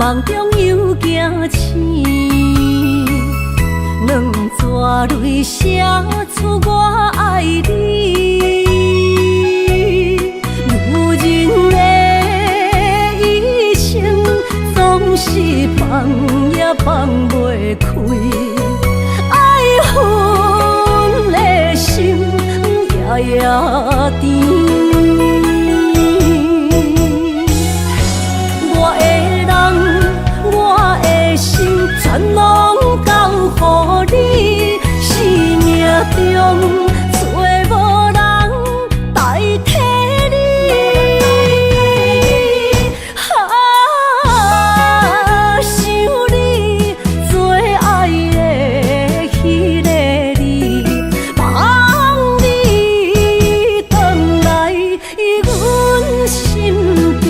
梦中又惊醒，两纸泪写出我爱你。女人的一生总是放也放袂开，爱恨的心夜夜甜。全拢交予你，生命中找无人代替你。想你做爱的迄个你，望你回来阮身边。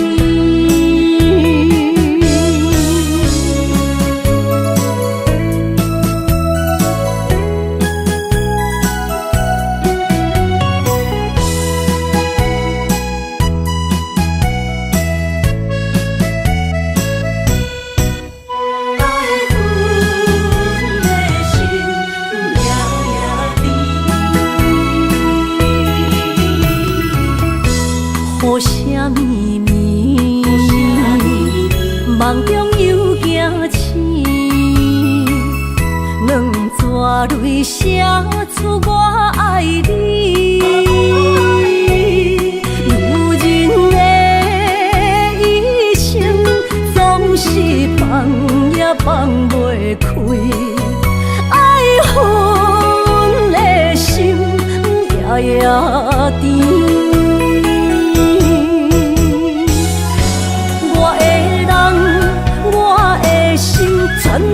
雨声绵绵，梦中又惊醒，两纸泪写出我爱你。女人的一生总是放也放袂开，爱恨的心夜夜甜。全拢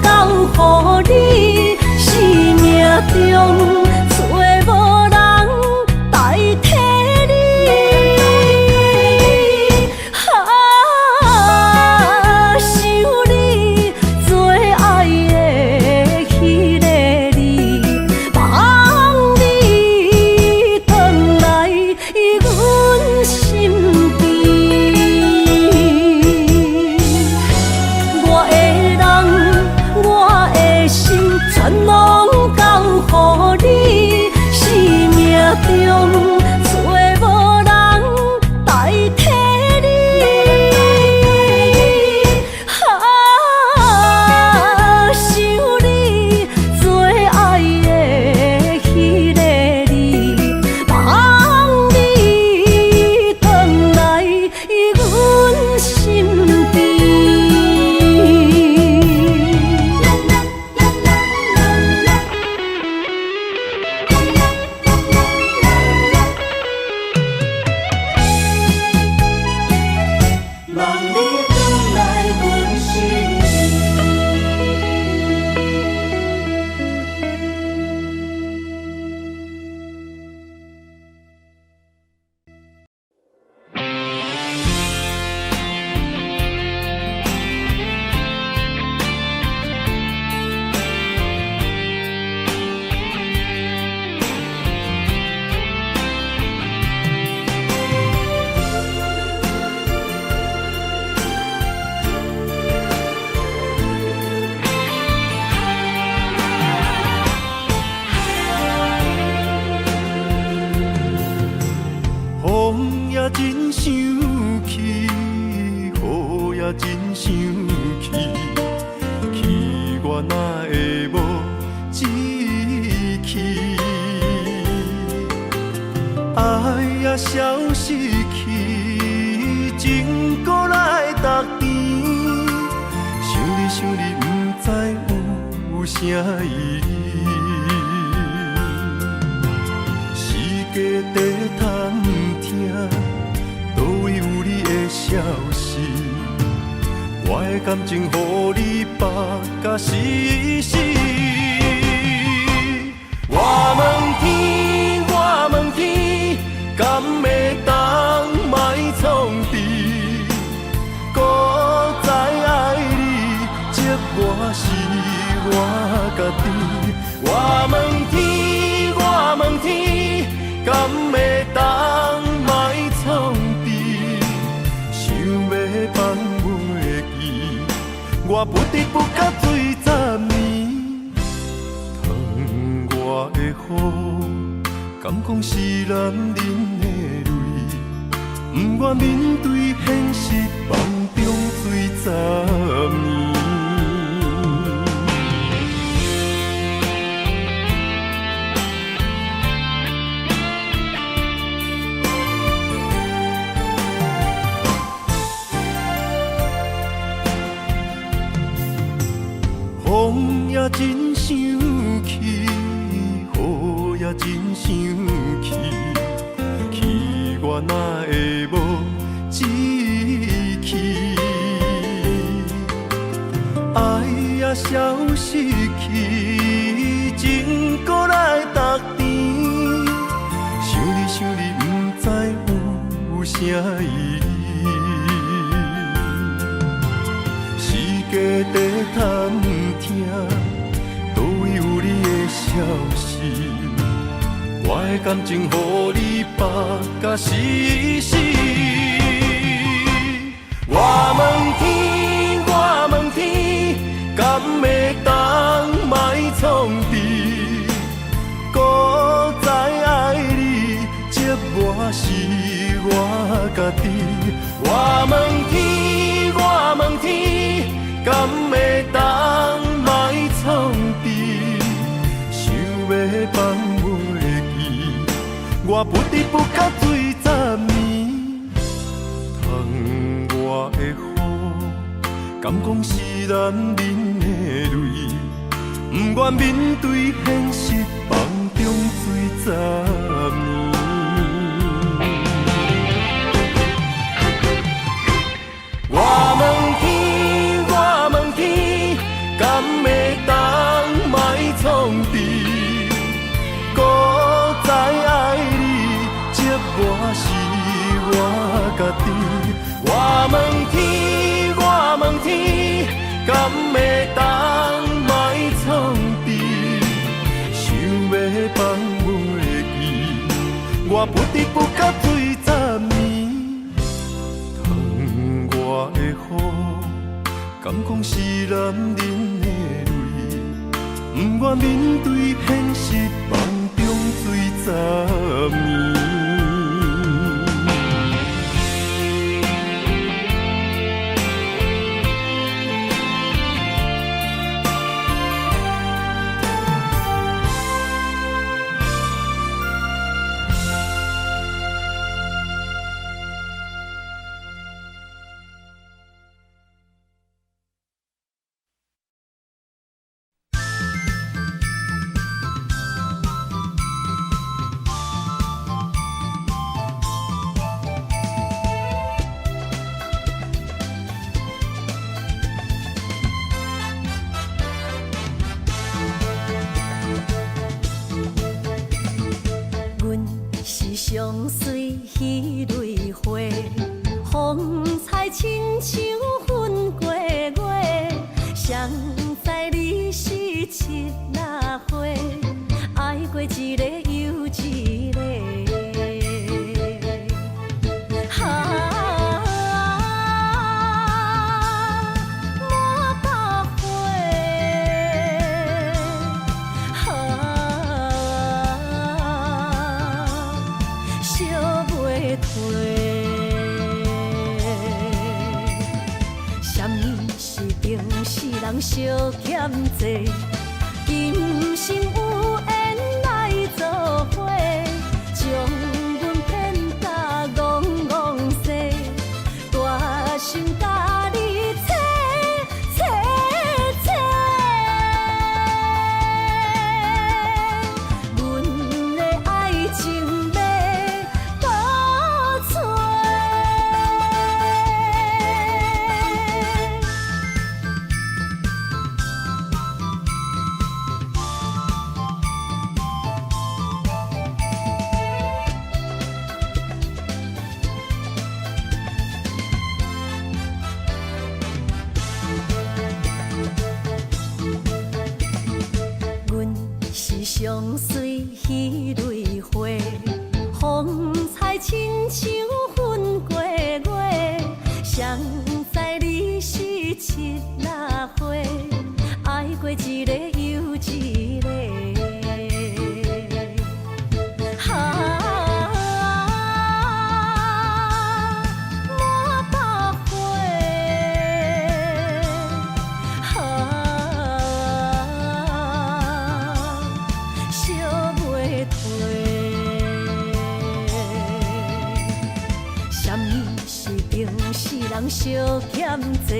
交予你，生命中找无人代替你。想你做爱的迄个你，望你回来阮身边。全拢交予你，生命中找无人代替你。想你做爱的迄个你，望你回来阮身边。真想起，雨也真想起，去我哪会无志气？爱也消失去，情搁来逐甜。想你，不知有啥意义。世界在探听。倒位有你的消息，我的感情予你绑甲死死。我问天，我问天，敢会当莫创治？搁再爱你，责我是我家己。我问天，我问天，敢会当莫创治？想要放袂记。不甲水10年。窗外的雨，敢讲是男人的泪，不愿面对现实，梦中水10年。风也真生气，雨也真生气，气我哪会无志气？爱也消失去，情搁来逐甜。想你想你，不知有啥意义。家底探听，倒位有你的消息？我的感情，予你绑甲死死。我问天，我问天，敢会当卖创治？搁再爱你，折磨是我家己。我问天，我问天。敢会当卖创治？想要放袂记，我不得不甲水10年。窗外的雨，敢讲是男人的泪，不愿面对现实，梦中水10年。我问天，我问天，敢会当卖创治？搁再爱你，折磨是我家己。我问天，我问天，敢会当卖创治？想要放袂记，我不得不甲水10年。窗外的雨，敢讲是男人的泪，不愿面对现实，梦中水10年。相随彼蕊花，风采亲像云过月。谁知你是七那花，爱过一个又一个。人相欠债，今生有缘来作伙，将阮骗甲戆戆西，大心甲你切切切，阮的爱情要倒找。人相欠债，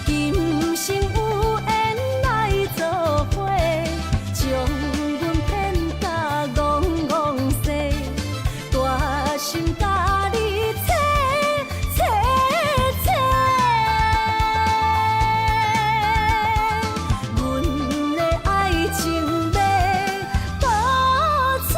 今生有缘来做伙，将阮骗甲戆戆西，大心甲你找找找，阮的爱情要倒找。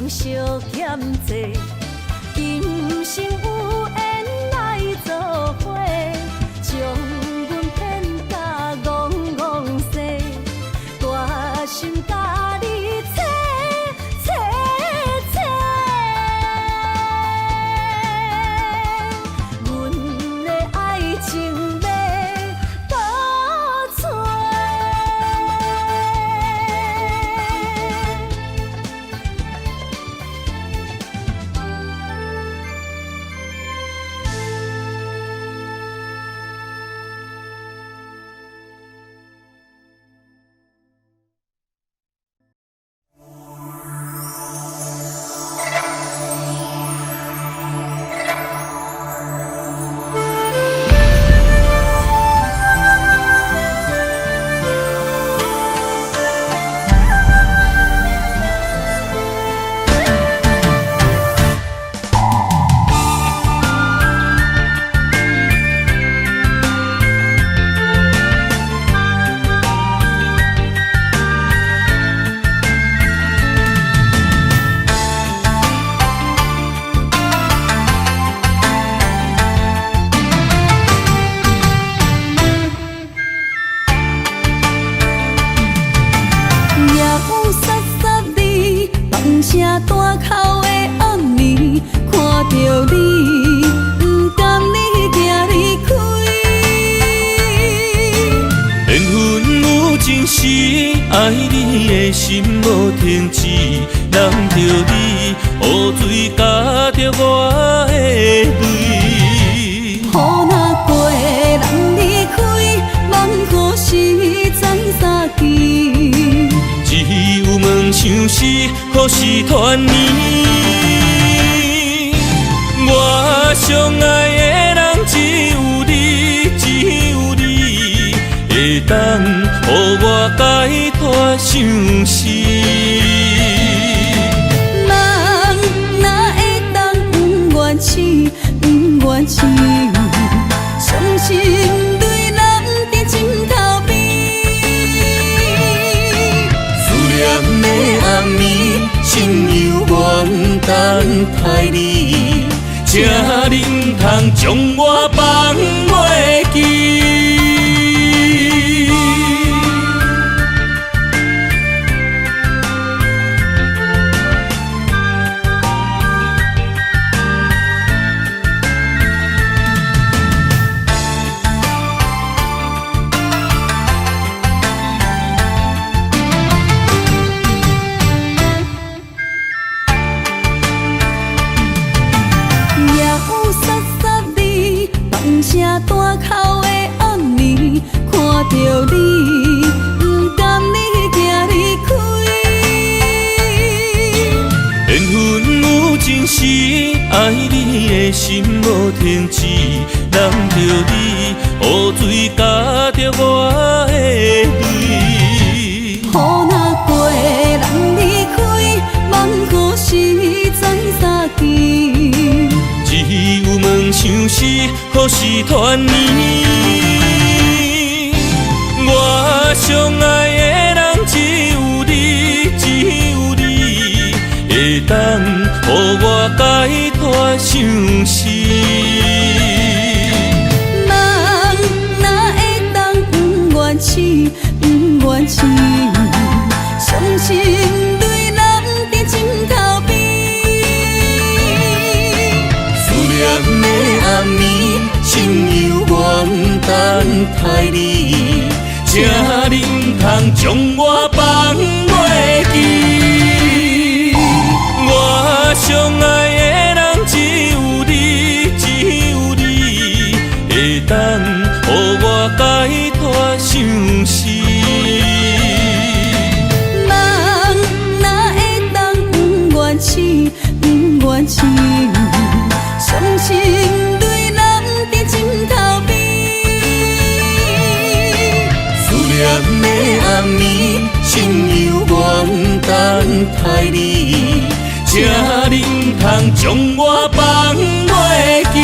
相欠债，今生有缘来做伙，将阮骗甲戆戆西，大心甲你找找找，阮的爱情要倒找。爱你的心无停止，难着你雨水加着我的泪。雨若过，人离开，望雨时知三更。只有梦想是，何时团圆？我相爱的人只有你，只有你会当予我解脱相思。人哪会当不愿痴，不愿痴？伤心对人伫枕头边，思念的暗暝，心犹原等待你，请你唔通将我放袂记。声大口的暗暝，看着你，不甘你行离开。缘分有情时，爱你的心无停止，难着你雨水加着我的泪。雨若过，人离开，望雨时知三更。只有梦想是，何时团圆？我相爱的人只有你，只有你会当予我解脱相思。人哪会当不愿痴，不愿痴？伤心对人伫枕头边。思念的待你，才能通将我放袂记。我上爱的人只有你，只有你，会当予我解脱相思。人哪会当不愿醒，不愿醒，伤心泪淋在枕头边。思念的暗暝，心犹原等待你，才能通将我放袂记。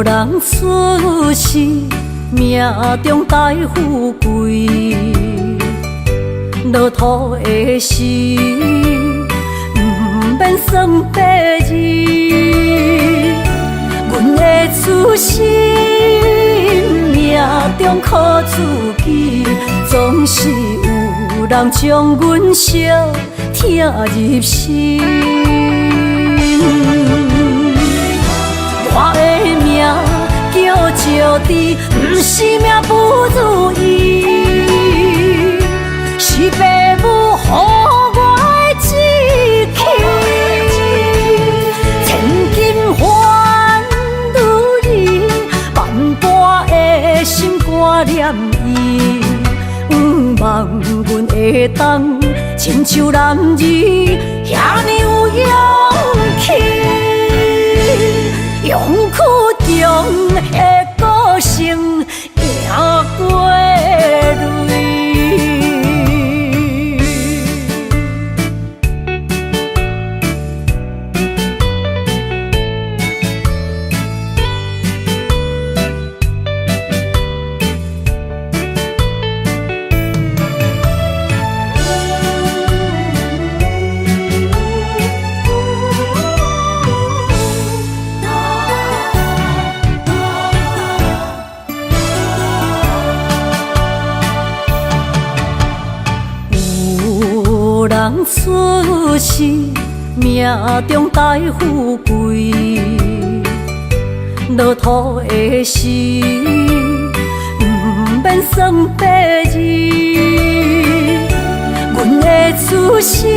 人出世，命中带富贵，落土的时，不免算白字。阮的出身，命中靠自己，总是有人将阮惜听入心。我的命叫石地，不是命不如意，是父母予我的志气。千金换如意，万般的心挂念伊，望阮会当亲像男儿遐尼有勇气。勇气中的歌声赢过泪。人出世，命中带富贵，落土的时，不免算白字。阮的出身，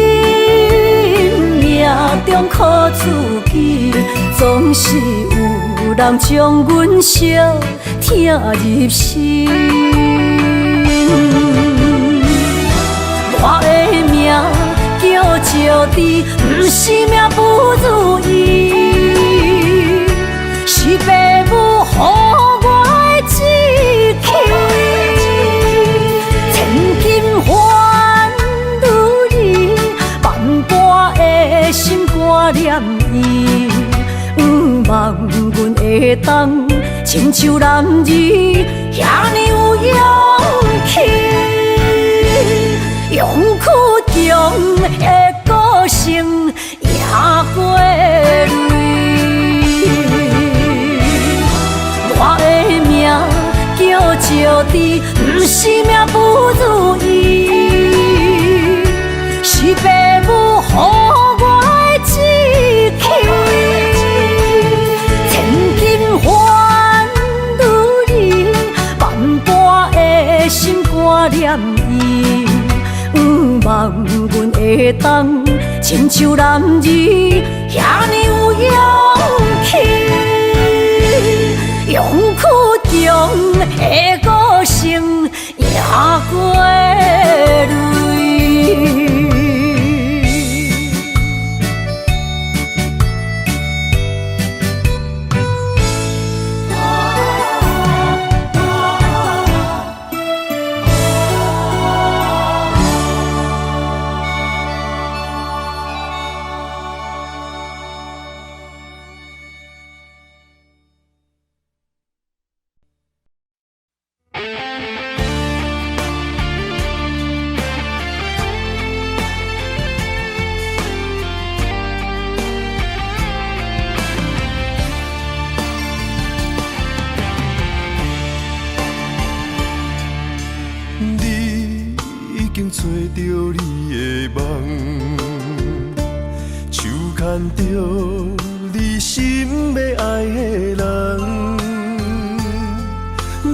命中靠自己，总是有人将阮惜听入心。我的命叫石地，不是命不如意，是父母予我的志气。千金换如意，万般的心挂念伊，望阮会当亲像男儿遐尼有勇气。勇气中的歌声赢过泪。我的命叫石地，不是命不如意，是父母予我的志气。千金换如意，万般的心挂念伊。望阮会当亲像男儿遐尼有勇气，勇气中的歌声赢过泪。你已经找到你的梦，手牵着你心要爱的人，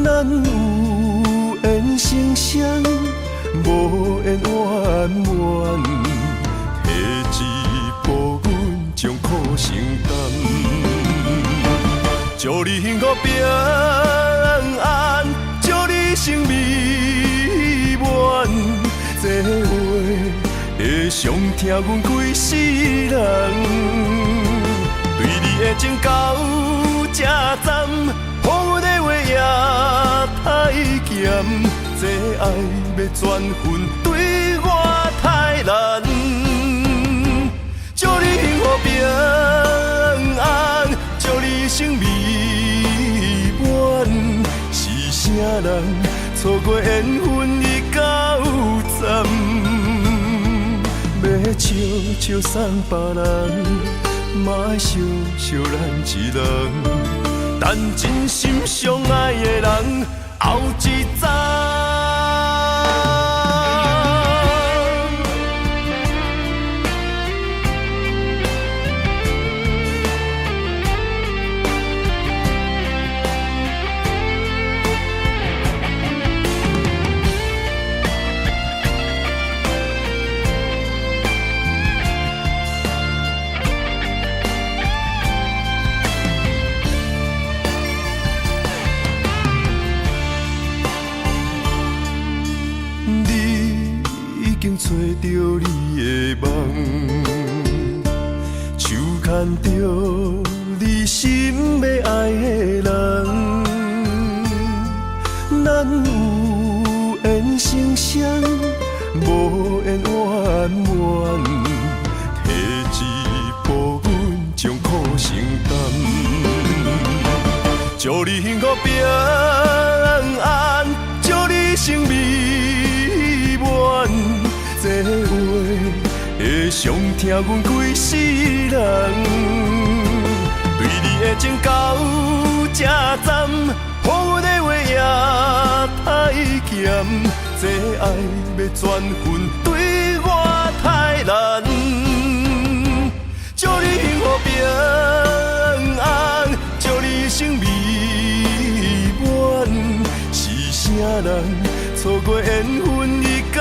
咱有缘成双，无缘圆满，提一步阮将苦承担，祝你幸福平安，祝你生美满，这话会伤疼阮规世人，对你的情到这站，予阮的话也太咸，这爱要转分对我太难，祝你幸福平安，祝你生美满，是啥人错过缘分已到站，要笑笑送别人，嘛爱笑笑咱一人，但真心相爱的人后一站。找到你的梦，手牵着你心要爱的人，咱有缘成双，无缘圆满，提一步阮将苦承担，祝你幸福平安，祝你生美满，这话会伤疼阮规世人，对你的情到这站，予阮的话也太咸，这爱要转分对我太难，祝你幸福平安，祝你生美满，是啥人错过缘分已到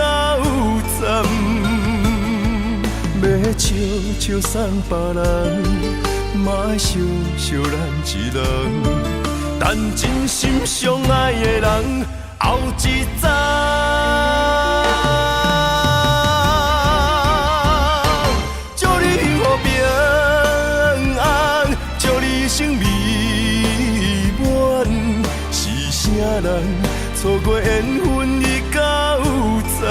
站，要笑笑送别人，嘛爱笑笑咱一人，但真心相爱的人后一站。祝你幸福平安，祝你生美满，是啥人错过缘分已到站，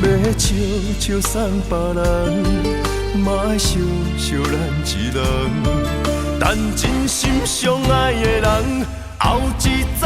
要笑笑送别人，嘛爱笑笑咱一人，但真心相爱的人后一站。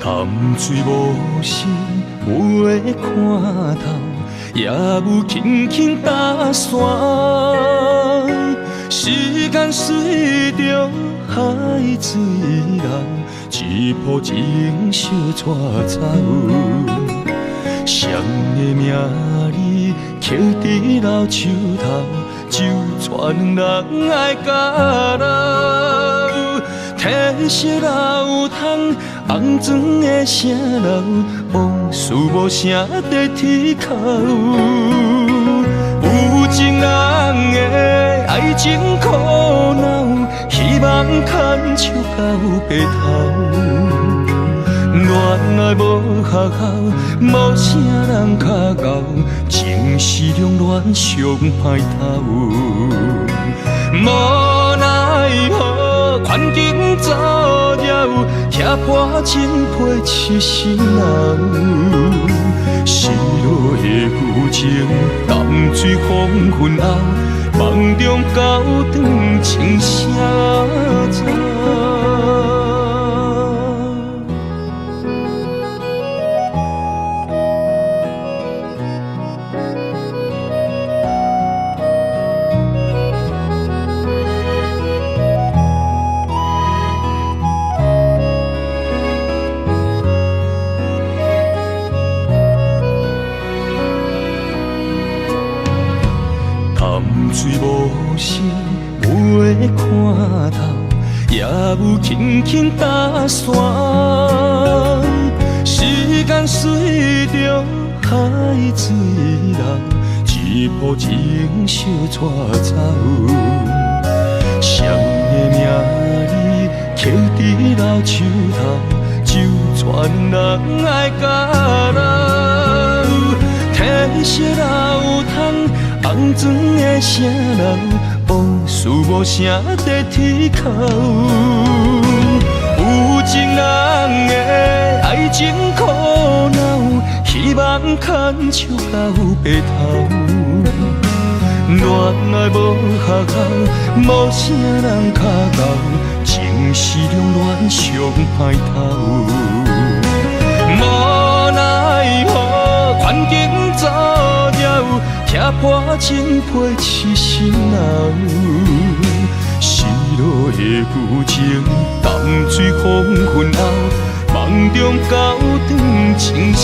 淡水无心，有的看透，也有轻轻打散。时间随着海水流，一步情小带走。谁的名字刻在老树头，就全人爱甲老。褪色老窗，红砖的城楼，往事无声在天口。有情人的爱情苦恼，希望牵手到白头。恋爱无学校，无啥人较敖，情是两恋上歹头。无奈何，环境造谣，拆破真配痴心人。失落的旧情，淡水风云后，梦中高长情啥走？水无声，袂看透，也有轻轻打散。时间随着海水流，一步情相带走。谁的名字刻伫老树头，就全人爱甲老，褪色老汤。红砖的城楼，往事无声在天口。有情人的爱情苦恼，希望牵手到白头。恋爱无学校，无啥人较敖，情是两恋上歹头。无奈何，环境造谣。拆破真配痴心人，失落的旧情，淡水风云后，梦中高长情啥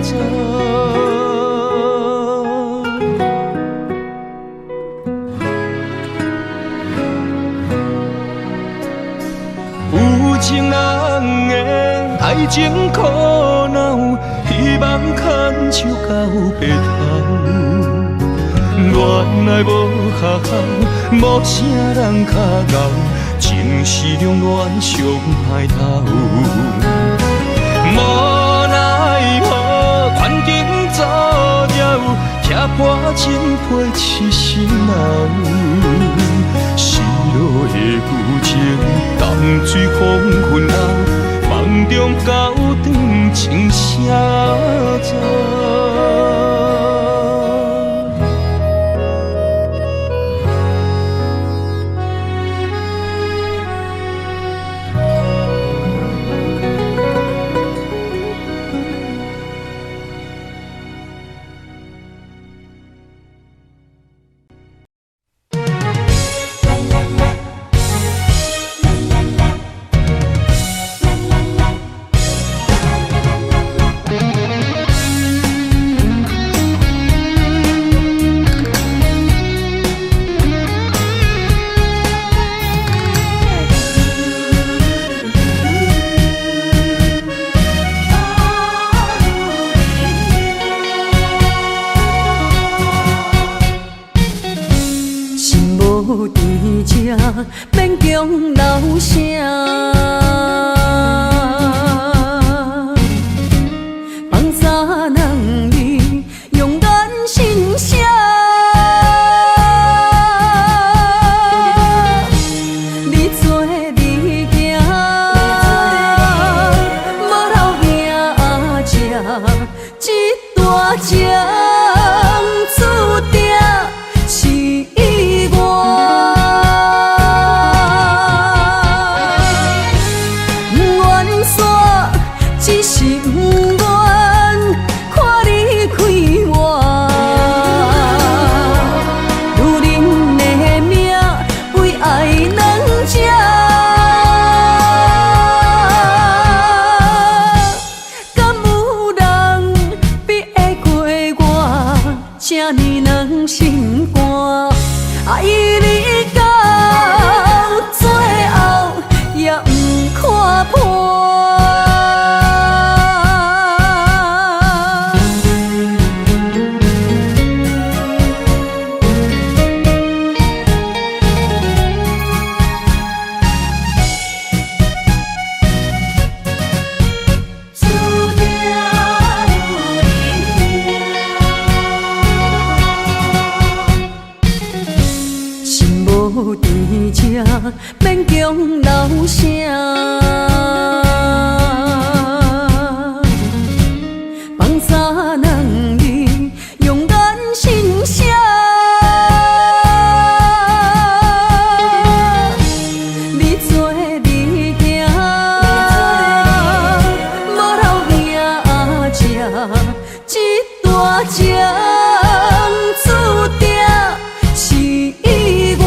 走？有情人的爱情苦恼，希望牵手到白头。恋爱无学校，无啥人较敖，情是两恋上歹头。无奈何，环境造谣，拆破真配痴心人。失落的旧情，淡水风云后，梦中高长情啥走？免强留声，放洒人意，勇敢心声。你做你行，无留命食，一大情注定是我。只是不愿看你开我，如恁的命为爱两只，敢有人比会过我这呢软心肝？爱你到最后也不看破。伫这，免强留声。放三两字，用咱心声。你做你行，无留名这一大情，注定是我。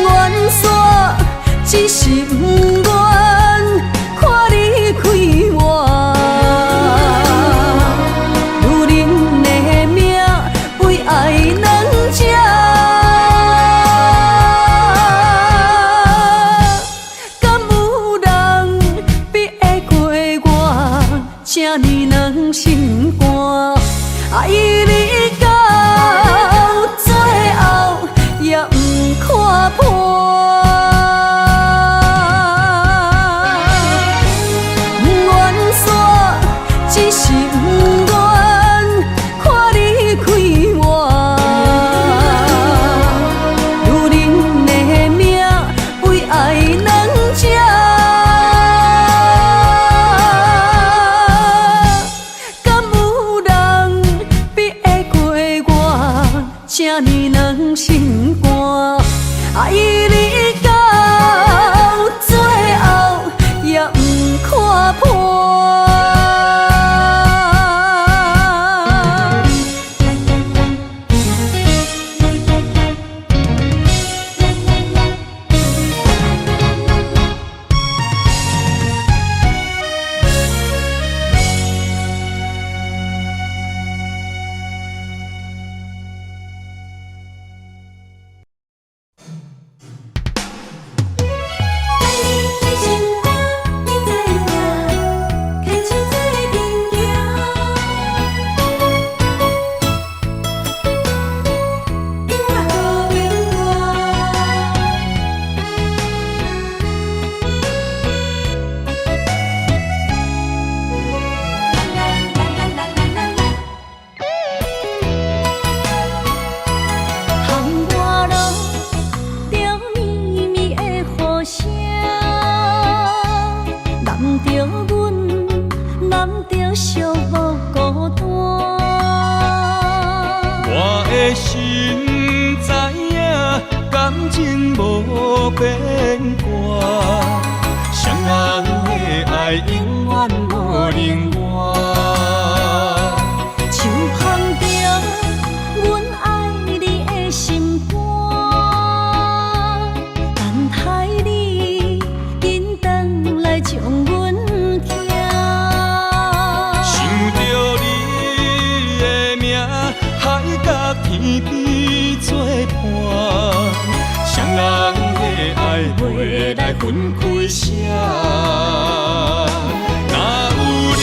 愿煞只是不愿看你开我，女人的命为爱两只，敢有人比会过我这呢软心肝？爱你到最后也不看破。愿煞只是不愿看你开我，女人的命为爱两只，敢有人比会过我这呢软心肝？爱你到最后也不看破。心知影，感情无变卦，双人的爱永远无冷漠。手捧着阮爱你的心肝，等待你紧转来将阮听。想着你的名，海甲天边作伴，双人的爱袂来分开声。若有你，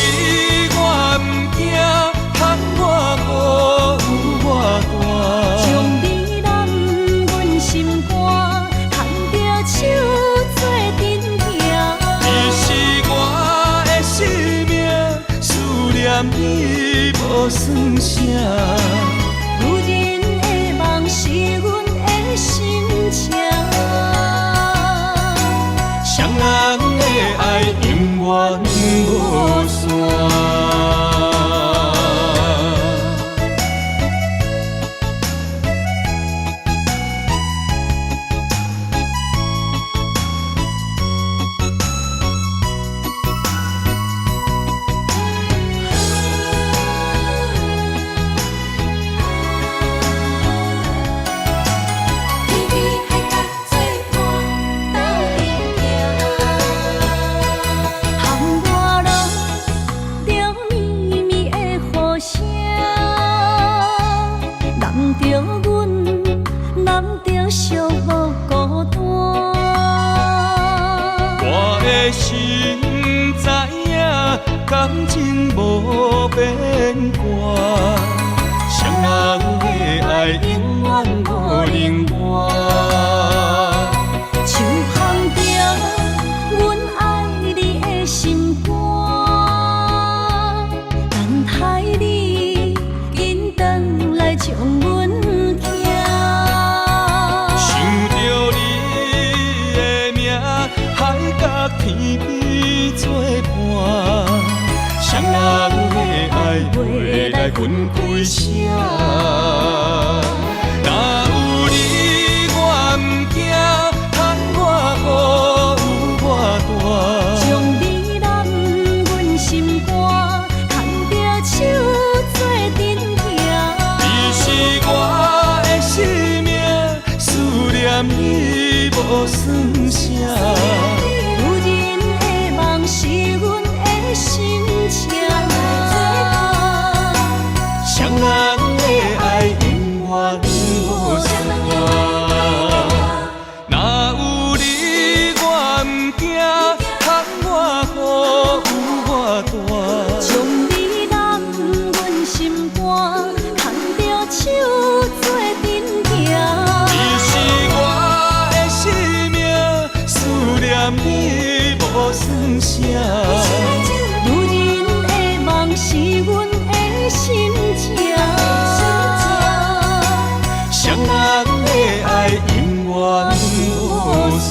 我毋惊，喊我无我大。将你揽阮心肝，牵着手做阵行。你是我的生命，思念你无算啥。女人的梦是阮的心情，双人的爱永远无散。心知影，感情无变卦，双人的爱永远无冷漠。手捧着阮爱你的心肝，等待你紧转双人的爱袂来分开啥？若有你我毋惊，窗外雨有我大。将美男阮心肝，牵着手做阵行。你是我的生命，思念你无算啥。女人的梦是阮的心情，双人的爱永远无散。若有你我毋惊，窗外雨有我大。将美男阮心肝，牵着手做阵行。你是我的生命，思念你无算啥。女人的梦是阮的心情，双人的爱永远无散。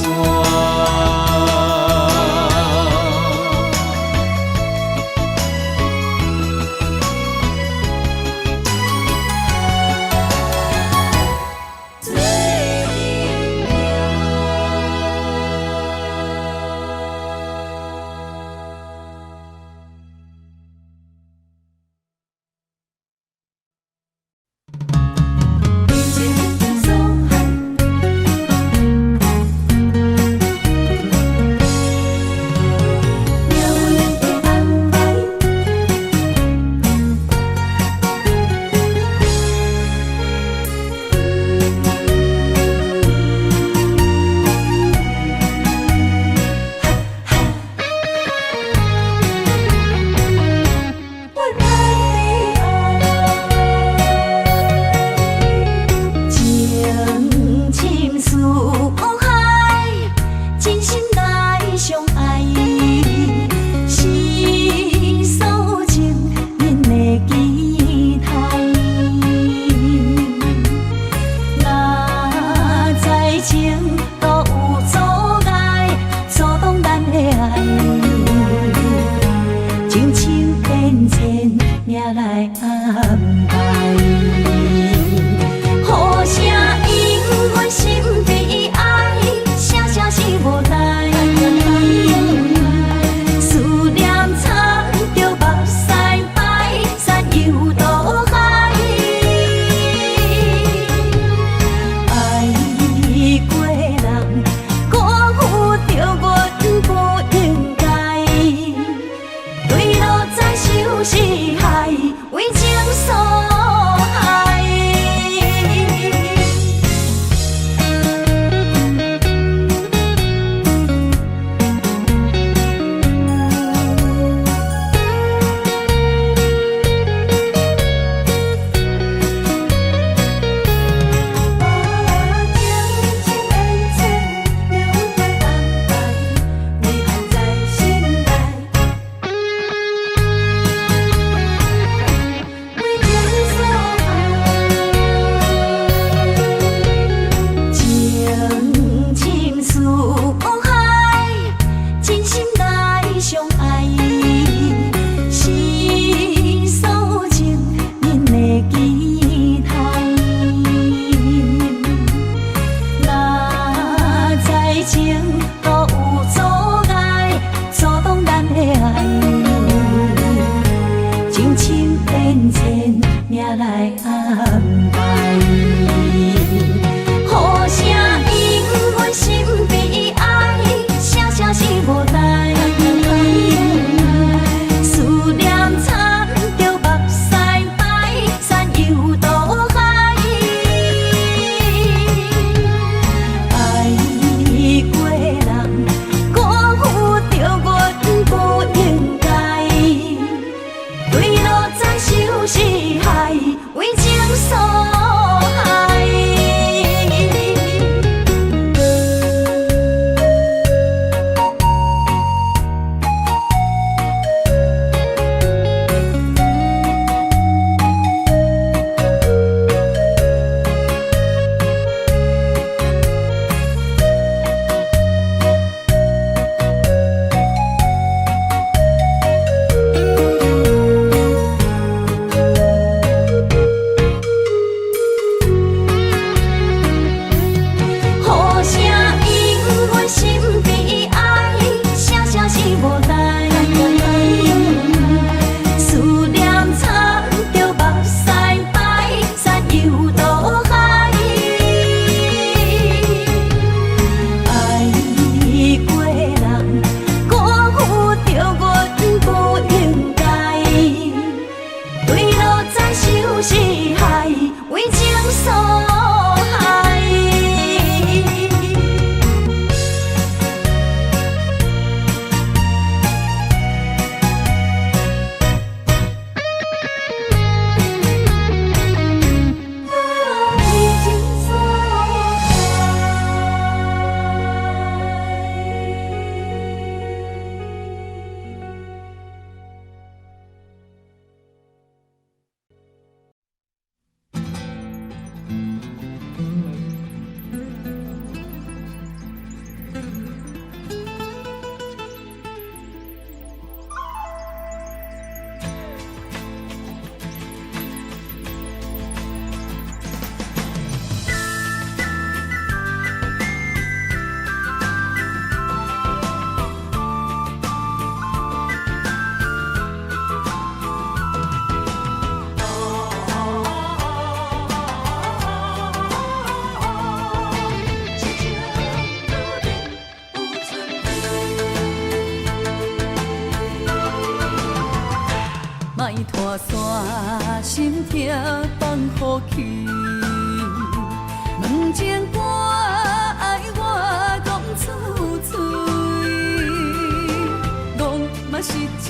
为情所心痛放乎去，问情歌爱我讲出嘴，戆嘛是一字，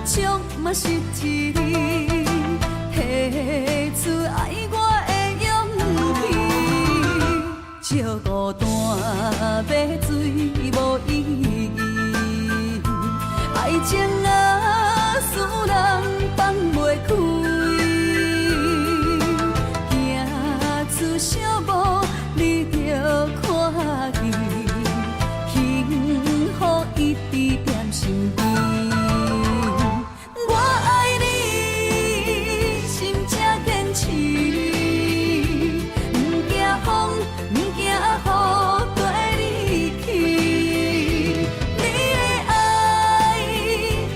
唱嘛是一字，下出爱我的勇气，照孤单买水无意义，爱情啊使人放袂开，行出小步你着看见，幸福一直踮身边。我爱你，心才坚持，不惊风，不惊雨跟你去。你的爱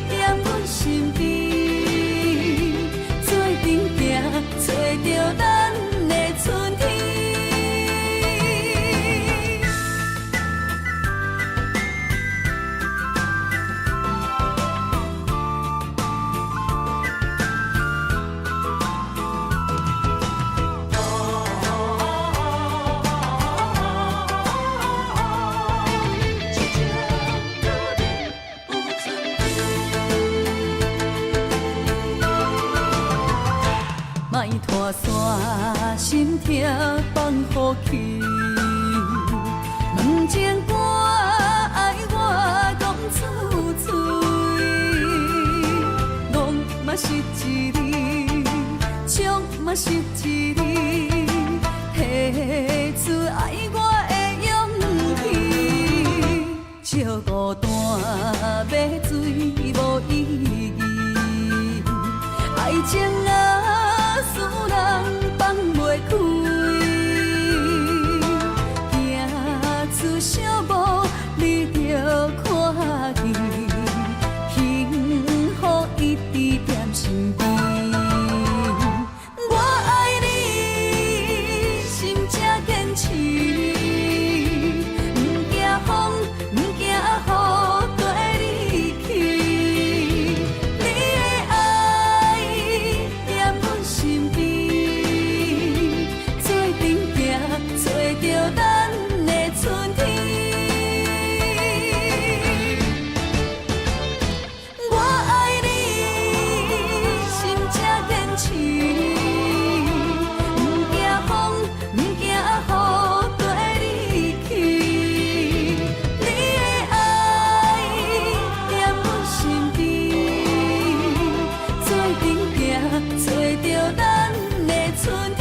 踮阮身边，做阵行，找着咱的春天。莫拖山，心痛放乎去，问情歌爱我讲出嘴，戆嘛是一字，唱嘛是一字，下出爱我的勇气，照孤单买水无意义，爱情啊使人放袂开，行出小步你着看见，幸福一直踮身边。我爱你，心才坚持，不惊风，不惊雨跟你去。你的爱踮阮身边，做阵行，找着咱的春天。我爱你，心才坚持，不惊风，不惊雨跟你去。你的爱踮阮身边，做阵行，找着咱的春天。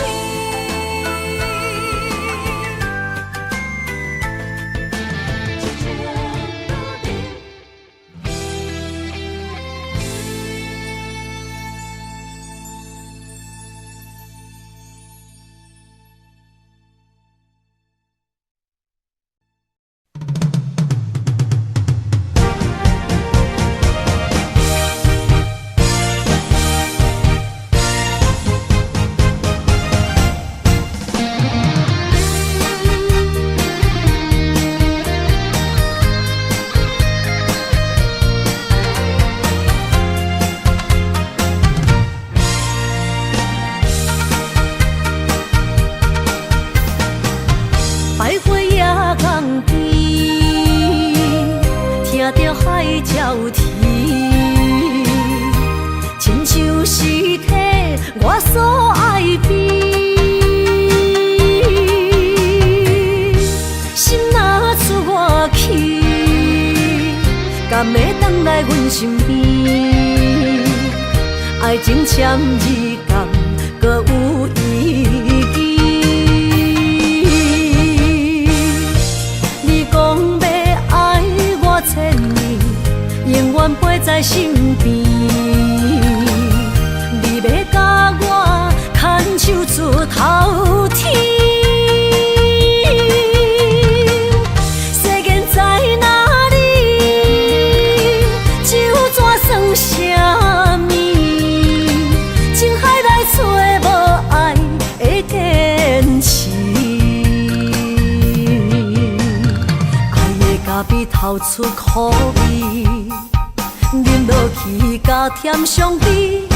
百花夜港边，听着海鸟啼，亲像是体我所爱边。心若出我去，敢会回来阮身边？爱情签字讲，搁有意义。永远陪在身边，你要甲我牵手出头天。世间在哪里，就怎算什么？情海来找无爱的天使，爱的咖啡透出苦味。饮落去，甲甜相比，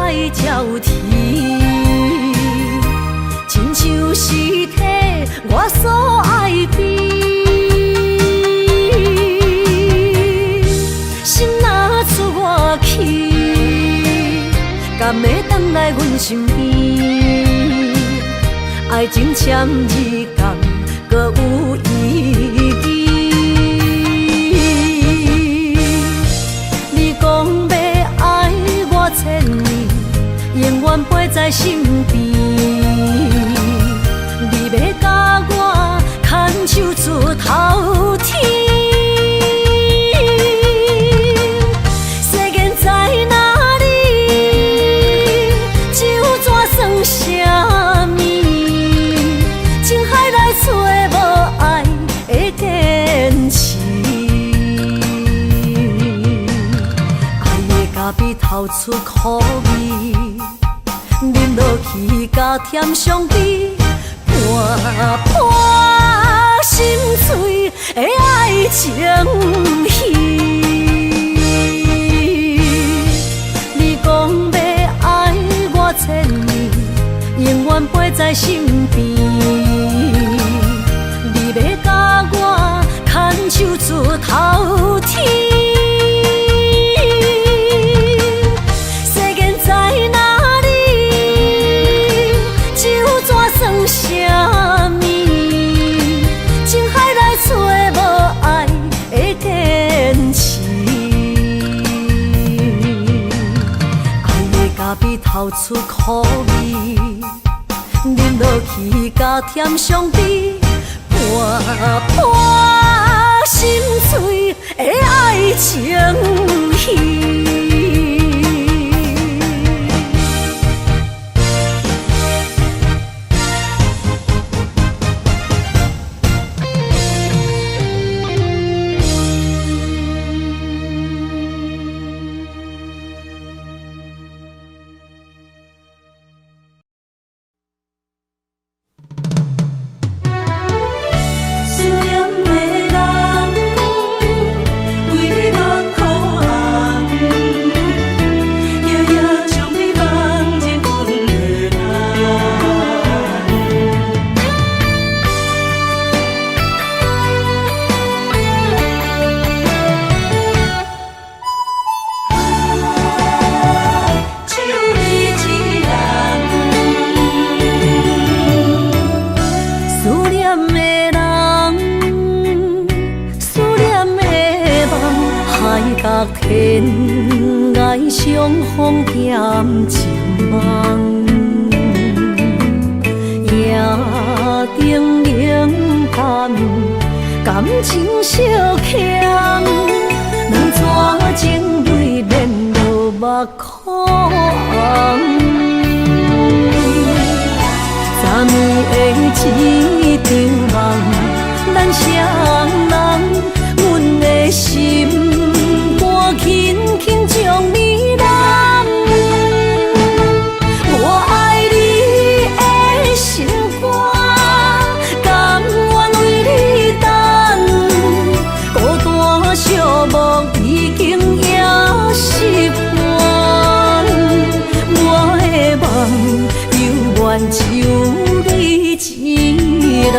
爱才有天，亲像是体我所爱边。心若出我去，敢会回来阮身边？爱情签字讲，搁有意义。你讲要爱我千年，永远陪在身边。你要甲我牵手出头天。世间在哪里？酒怎算啥物？情海来找无爱的坚持。爱的咖啡透出苦味，饮落去甲甜相比，盘盘心碎的爱情戏。你讲要爱我千年，永远陪在身边。你要甲我牵手出头天。世间在哪里？酒怎算啥物？情海来找无爱的坚持。爱的咖啡透出苦味，饮落去甲甜相比，盘盘心碎的爱情戏。天涯相逢欠情梦，夜定冷淡，感情小欠，两撮情泪连落目眶。昨暝的一场梦，咱双人，阮的心。轻轻将你揽，我爱你的心肝，甘愿为你等，孤单寂寞已经也习惯，我的梦永远只有你一人。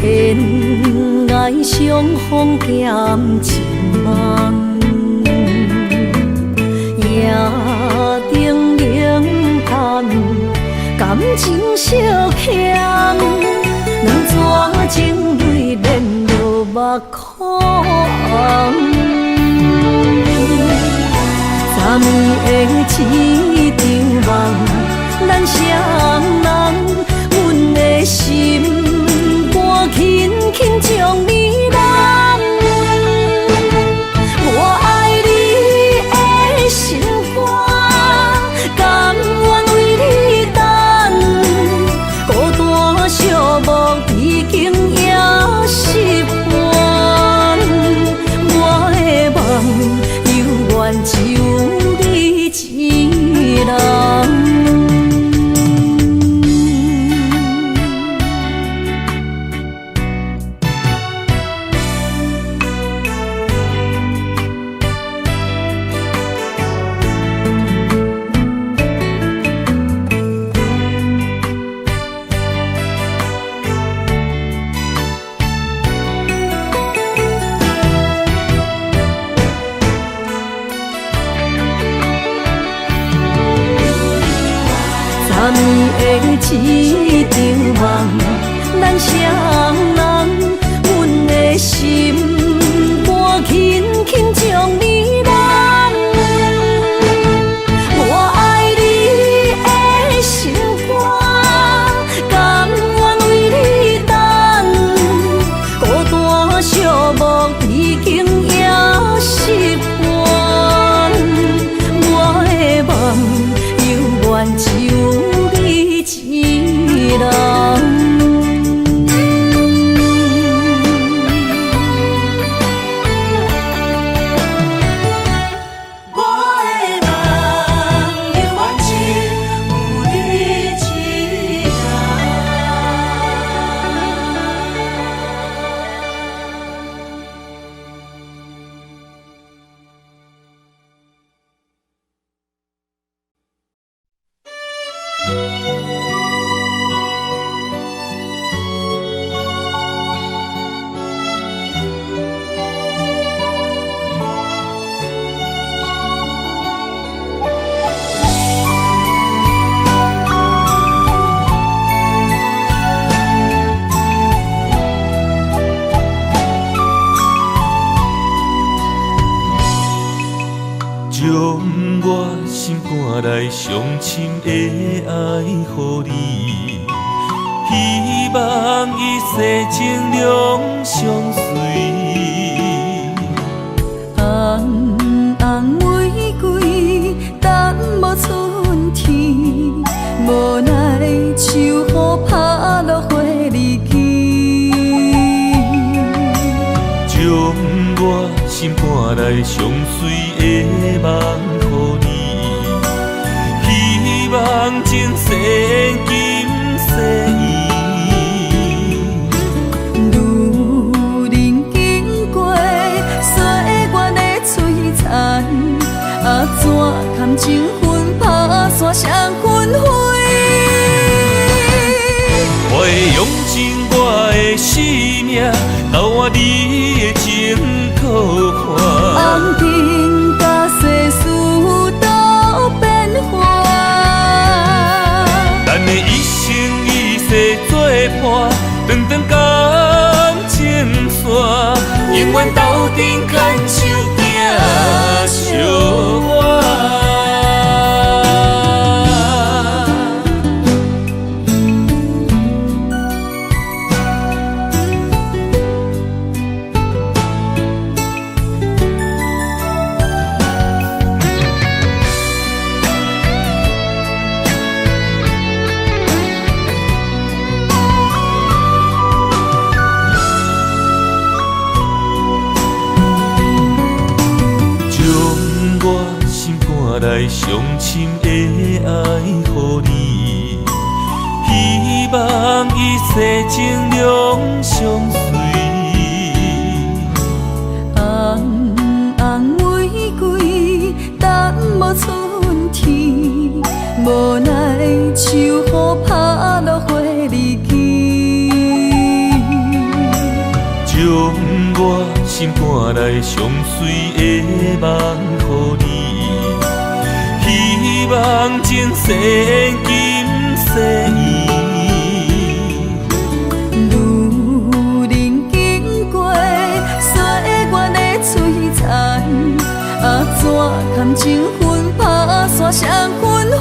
天涯相逢欠情梦，夜定冷淡，感情小欠，两撮情泪连落目眶。昨暝的一场梦，咱双人，阮的心。轻轻将你揽，我爱你的心肝，甘年的一场梦，咱双人，阮的心肝轻轻将你揽。我爱你的心肝，甘愿为你等，孤单寂寞已经也习惯，我的梦犹原只有你一人。将我心肝内上深的爱予你，希望一世情两相随。红红玫瑰等无春天，无奈秋雨拍落花离去。将我心肝内上水的梦予你，希望前世今世缘。路人经过岁月的璀璨，怎堪情分打散双魂飞？我会用尽我的生命，交换你的情可看。红尘甲世事都变化，咱的一生一世作伴，长长感情线，永远斗阵牵手行相伴。来上深的爱予你，希望一世情两相随。红红玫瑰等无春天，无奈秋雨拍落花离去。将我心肝内上水的梦予你，希望前世今世缘。路人经过岁月的璀璨，怎堪情分打散双魂飞？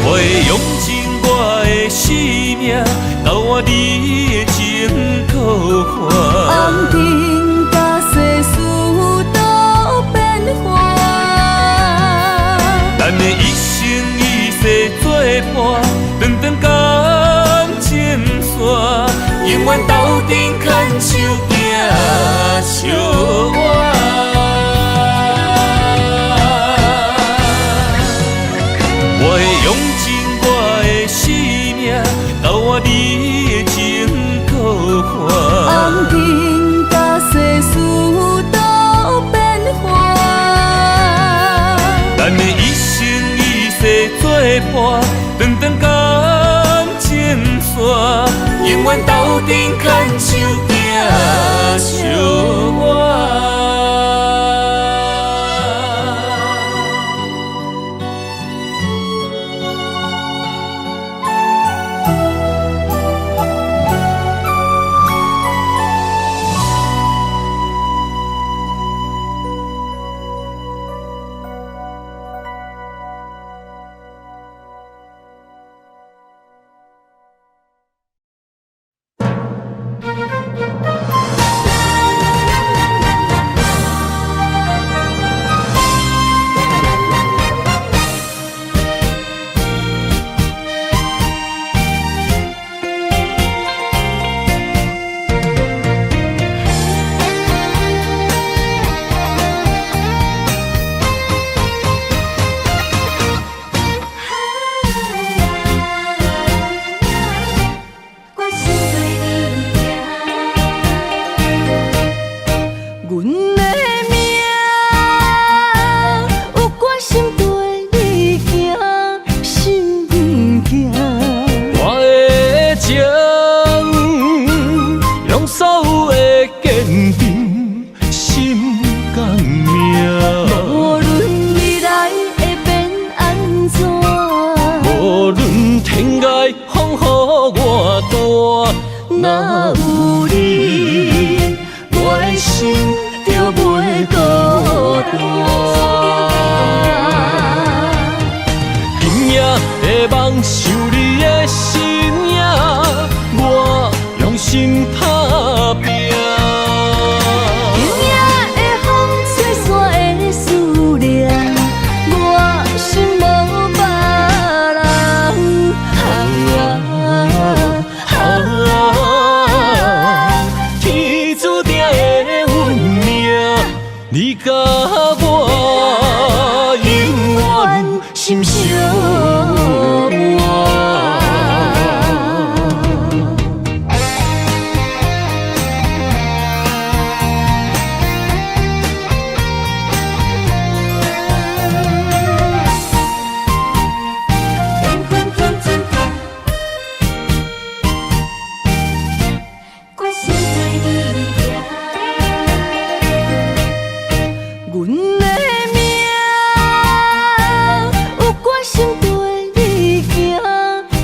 我会用尽我的生命，交换你的情可看。红尘甲世事都变化，咱的一生一世作伴，长长感情线，永远斗阵牵手行相伴。我会用尽我的生命，交换你的情可看。红尘甲世事都变化，咱的一生一世作伴，长长感情线，永远斗阵牵手行相伴。会梦想你的身影，我用心打拼。今夜的风吹散的思念，我心无别人。天注定的运命，你甲我永远心相我心在你行，阮的命有决心跟你行，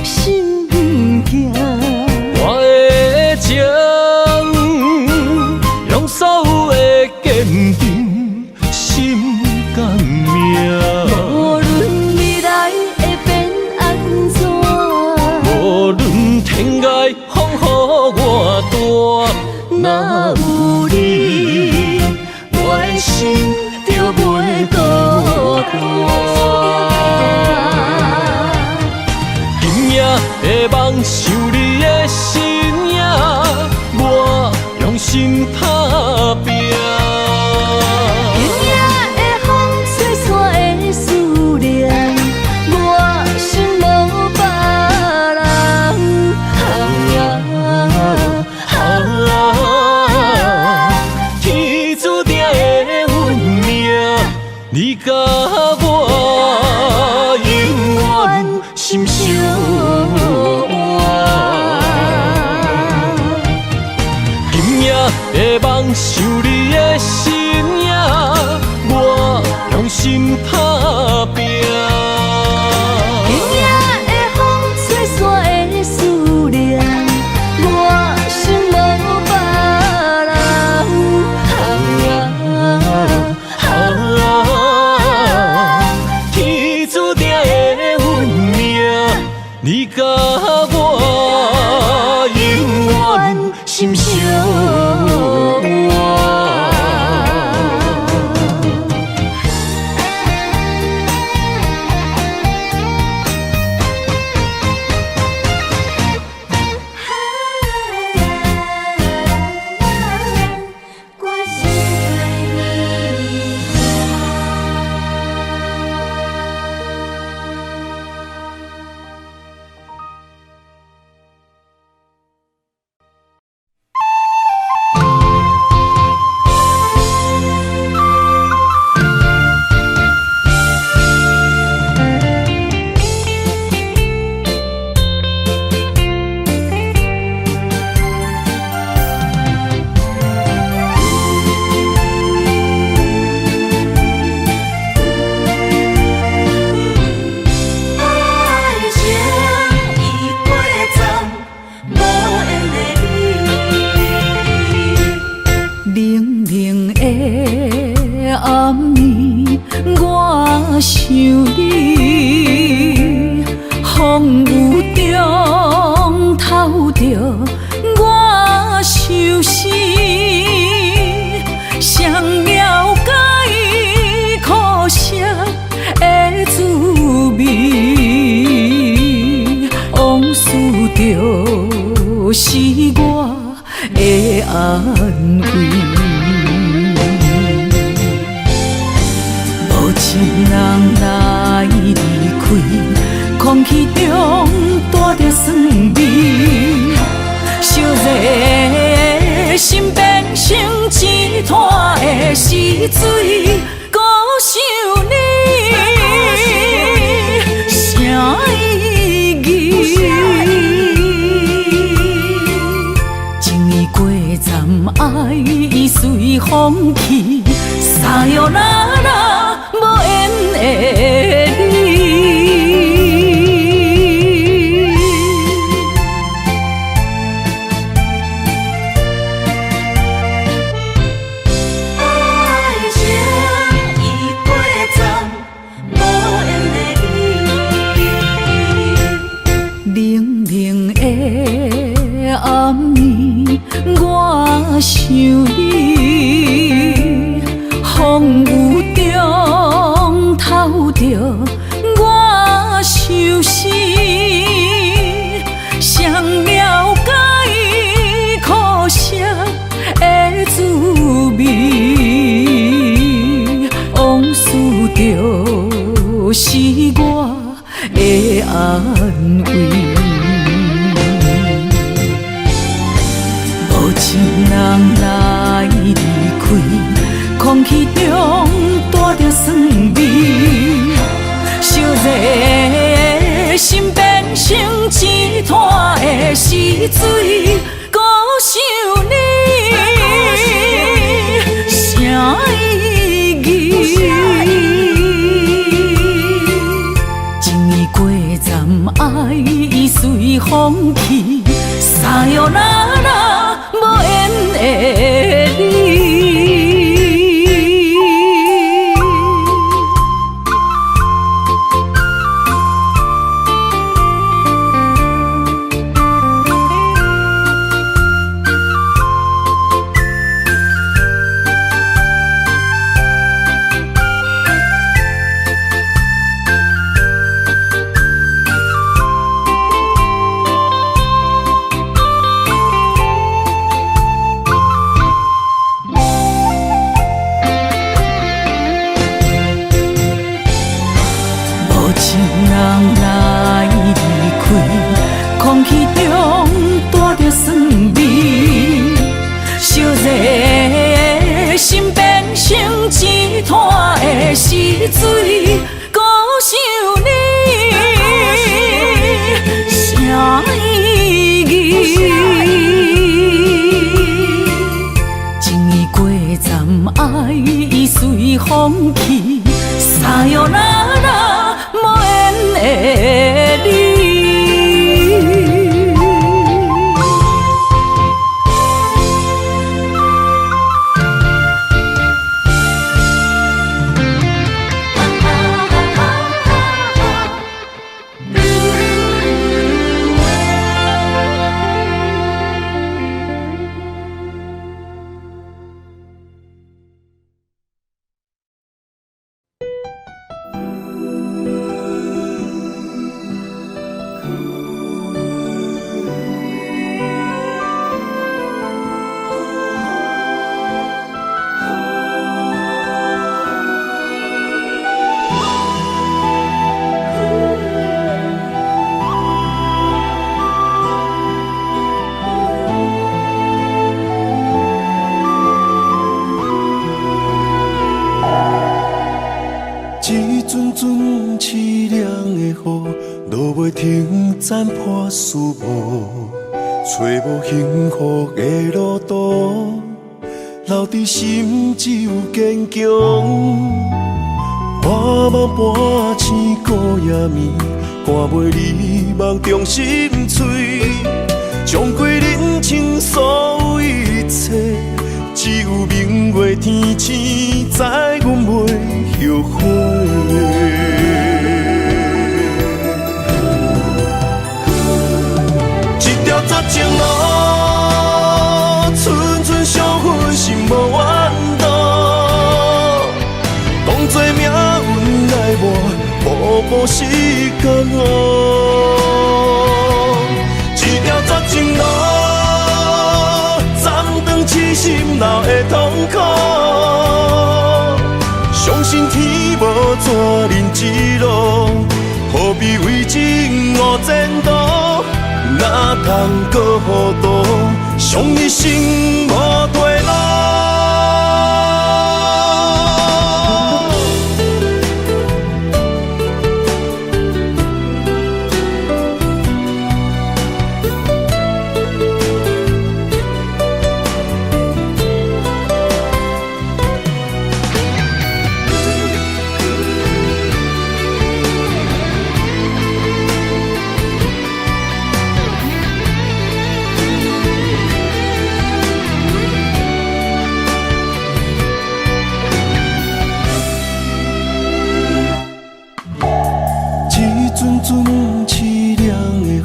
心不惊。我的情，用所有的坚定，心甘命。无论未来会变安怎，无论天涯风雨偌大，若有你，我的心就袂孤单。今夜会梦想你的身影，我用心打拼。今夜的风吹散的思念，我心无别人。天注定的运命，你甲我永远心相依。今夜会梦想你的身影，我用心打拼。今夜的风吹散的思念，我心无别人。天注定的运命，你甲我永远心相依。我心在你爱情已过站，无缘的你。冷冷的暗暝，我想你，风雨中透着我伤心，谁了解苦涩的滋味？往事就是我的安慰。无情人来离开，空气中带着酸味，烧热的心变成一滩的死水，孤想你，啥意义？情已过站，爱已随风去，撒哟那拉，无缘的你。爱情已过站，无缘的你。暗暝，我想你，风雨中透着我相思，谁了解苦涩的滋味？往事就是我的安慰。无情人来离开，空气中带着酸味，烧热的心变成一滩的死水，孤想你，啥意义？情意过站，爱已随风去，撒哟那拉，无缘的你。空气中带着酸味，烧热的心变成一滩的死水，孤想你，啥意义？情意过站，爱已随风去，撒哟那拉，无缘的你。残破思无，找无幸福的路途，留伫心只有坚强。茫茫半生孤夜暝，赶袂你梦中心碎，将过人生所有一切，只有明月天星知阮袂后悔。绝情路，寸寸相分，心无怨妒。当作命运来磨，步步是甘愿。一条绝情路，暂断痴心闹的痛苦。相信天无绝人之路，何必为情误前途？哪通搁糊涂，伤一生无退路。阵阵凄凉的雨，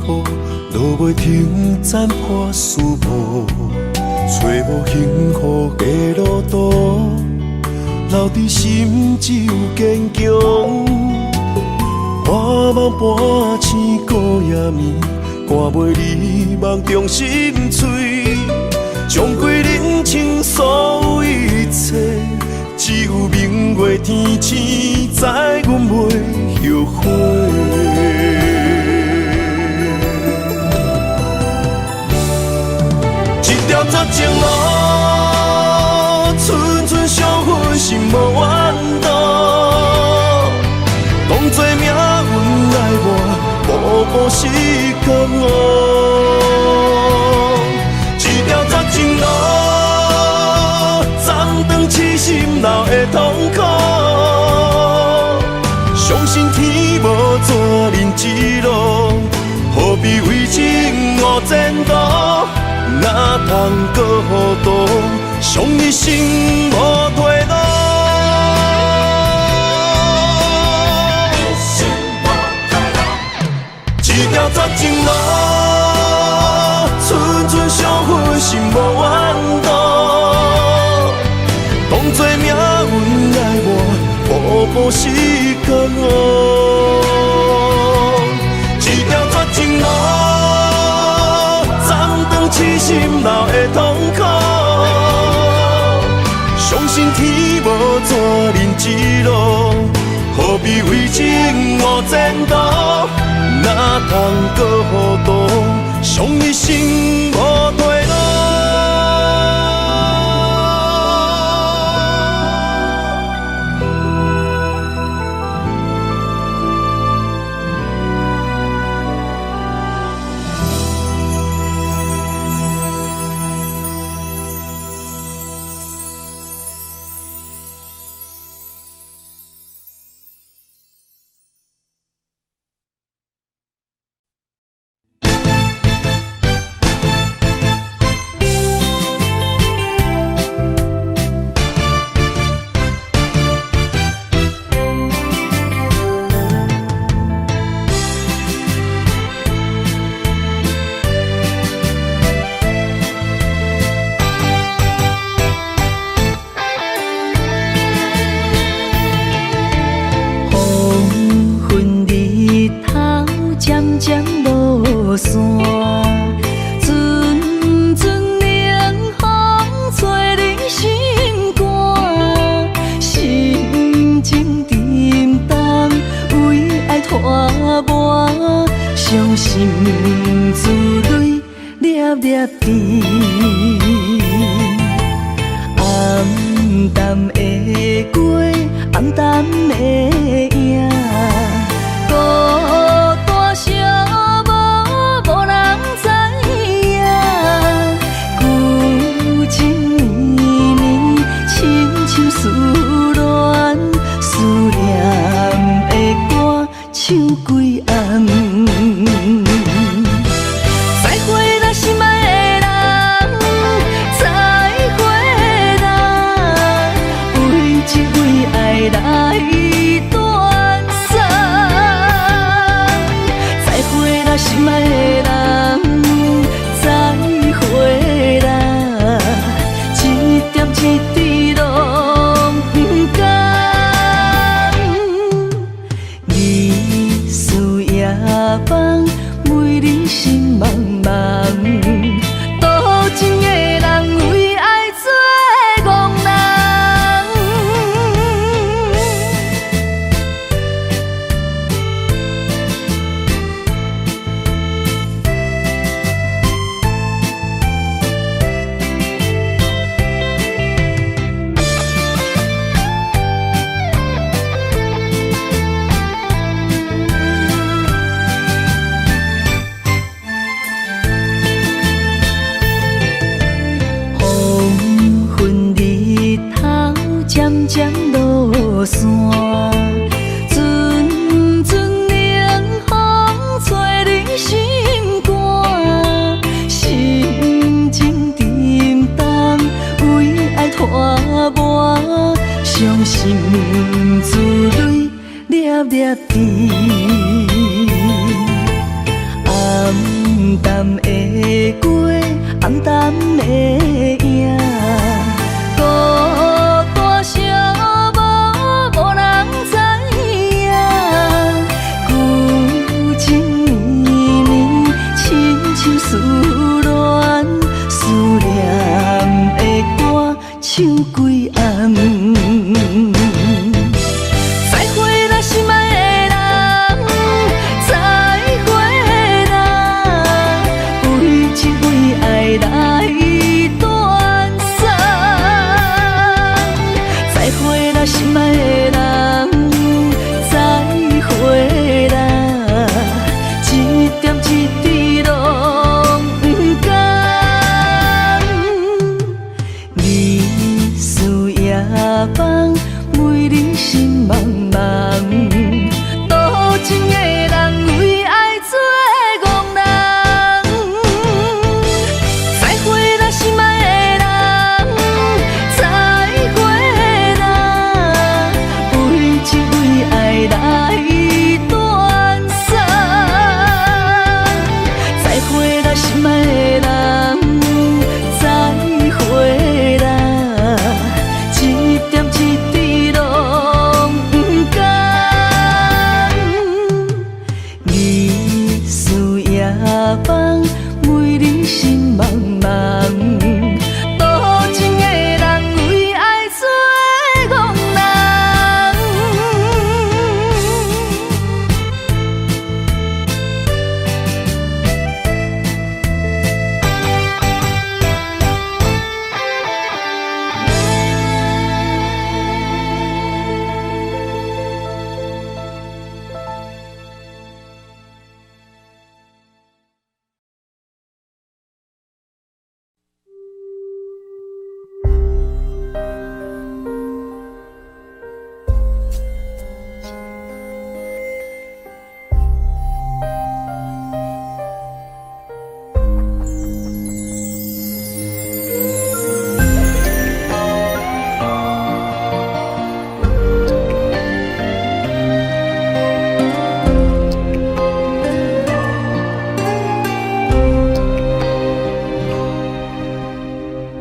落袂袂停斩破思慕，找无幸福的路途，留伫心只有坚强。半梦半醒孤夜眠，赶袂离梦中心碎，将归人生所有一切，只有明月天星知阮袂后悔。一条绝情路，寸寸相分，心无怨妒。当作命运爱我，步步是甘我。一条绝情路，暂断痴心闹的痛苦。相信天无绝人之路，何必为情误前途？哪通搁糊涂，伤一生无退路。一条绝情路，寸寸相分，心无怨妒。当作命运爱我，步步是甘我。一条绝情路，痴心闹的痛苦，相信天无绝人之路，何必为情误前途？哪通搁糊涂，伤一生无退路。淡的过，暗淡的影，孤单寂寞，无人知影。旧情绵绵，亲像思恋，思念的歌唱几暗。再会啦，心爱的人，再会啦，为情为爱来断送。再会啦，心爱的人，再会啦，一点一滴拢不甘。日思夜梦，每日心茫茫，多情的人为爱做憨人。再会啦，心爱的人，再会啦，为情为爱来断送。再会啦，心爱的人，再会啦，一点一滴拢不甘。日思夜梦，每日心茫茫，多情的人为爱做憨人。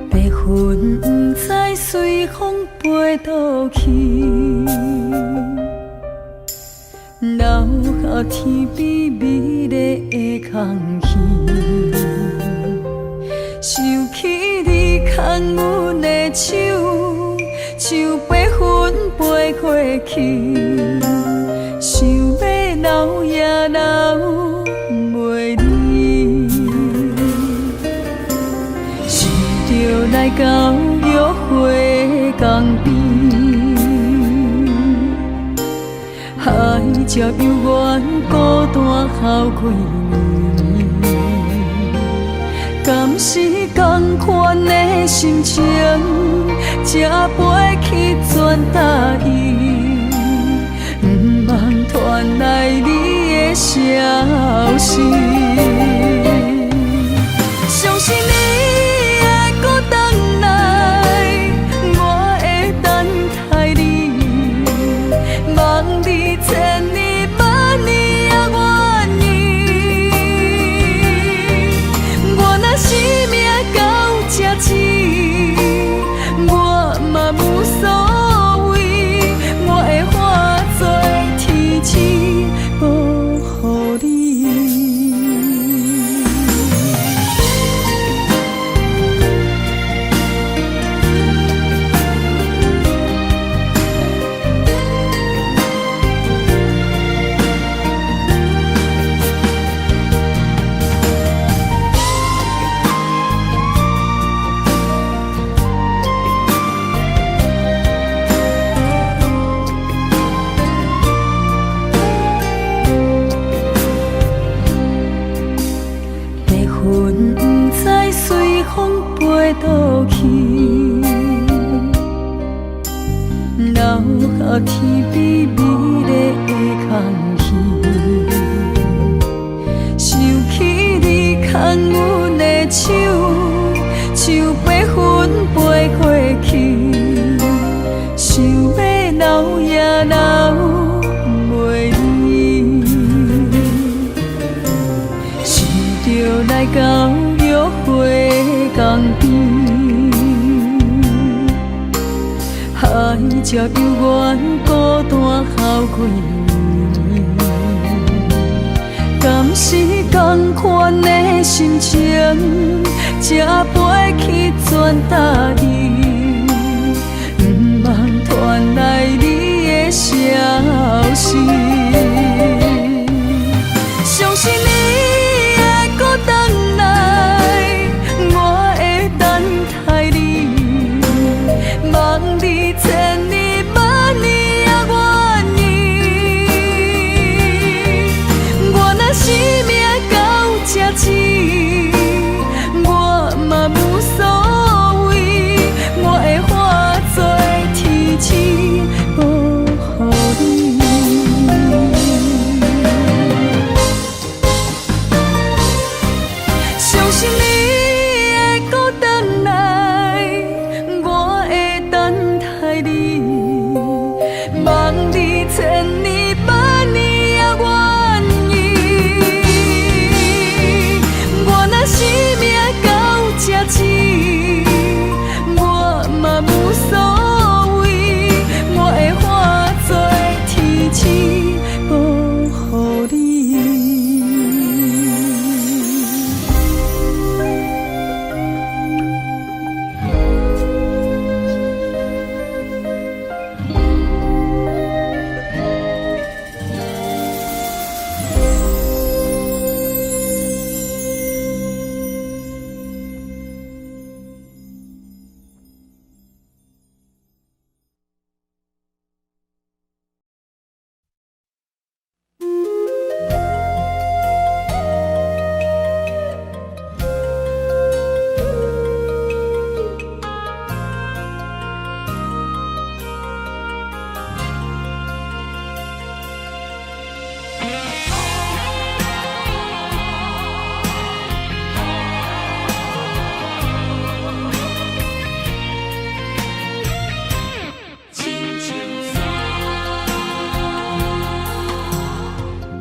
白云不知随风飞倒去，留下天边美丽的空气。想起你牵阮的手，像白云飞过去，想要留也留袂离。是着来到约会江边，海才犹原孤单哭几年。敢是同款的心情，才飞去全答应，不茫传来你的消息。相信你会搁回来，我会等待你，望你千年万年也愿意。我若生命到这止，我嘛无所谓，我会化作天使保护你。才犹原孤单孝过年。敢是同款的心情，才飞去全答应，不茫传来你的消息。相信你会搁回来，我会等待你，望你千年万年也愿意。我若生命到这时，我嘛无所谓，我会化作天星保护你。相信你会搁回来，我会等待你，望你千年万年也愿意。我若生命到这时，我嘛无所谓，我会化作天星保护你。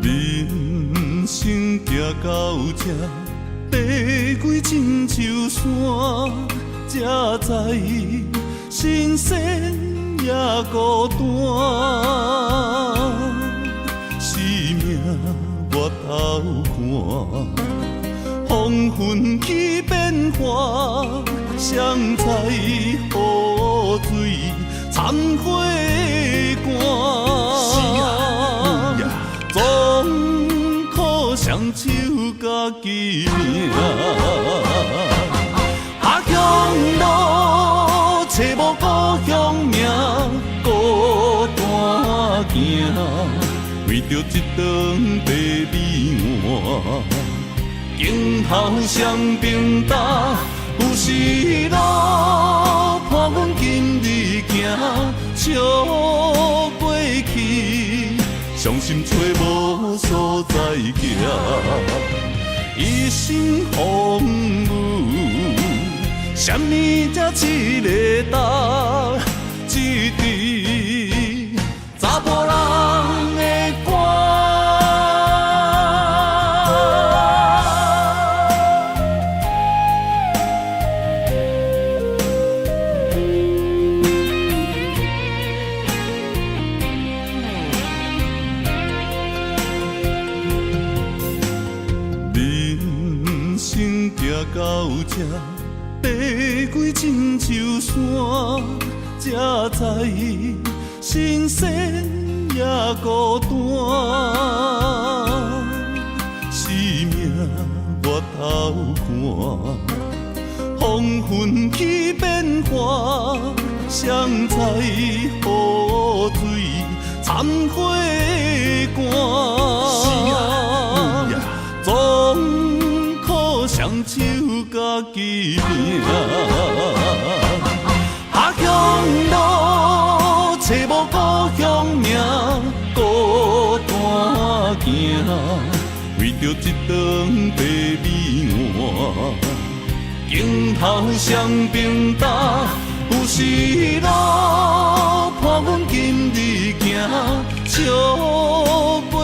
人生行到这，爬过亲像山，才知新鲜也孤单。生命越头看，风云起变化，谁知雨水残花寒。总靠双手家己命，下乡路找无故乡名，孤单行，为着一顿白米碗，今后双平担，有时路伴阮今日行，笑过去。伤心找无所在行，一心风雨，什么才一个答？一支查甫人的歌。到这，爬过亲像山，才知新鲜也孤单。生命越头看，风云起变化，谁知雨水残花寒。总靠双手家己命，下乡路找无故乡名，孤单行，为着一顿白米碗，今后双平担，有时路伴阮今日行，笑过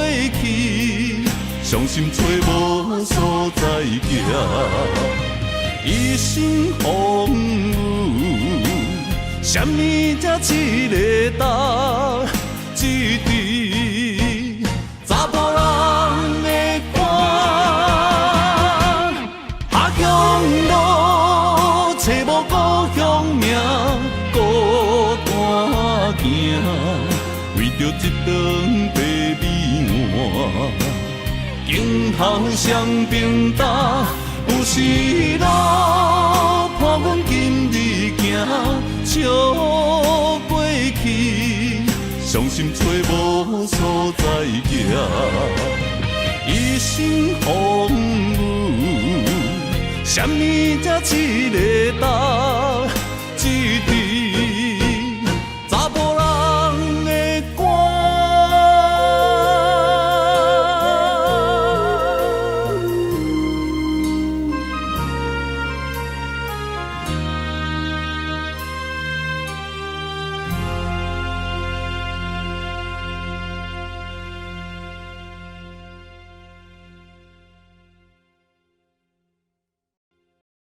去。伤心找无所在行，一身风雨，什么才一个答？一滴查甫人的肝，下乡路找无故乡名，孤单行，为着一顿白米碗，今后双平担。有时路伴阮今日行，笑过去，伤心找无所在行，一生风雨，什么才一个答？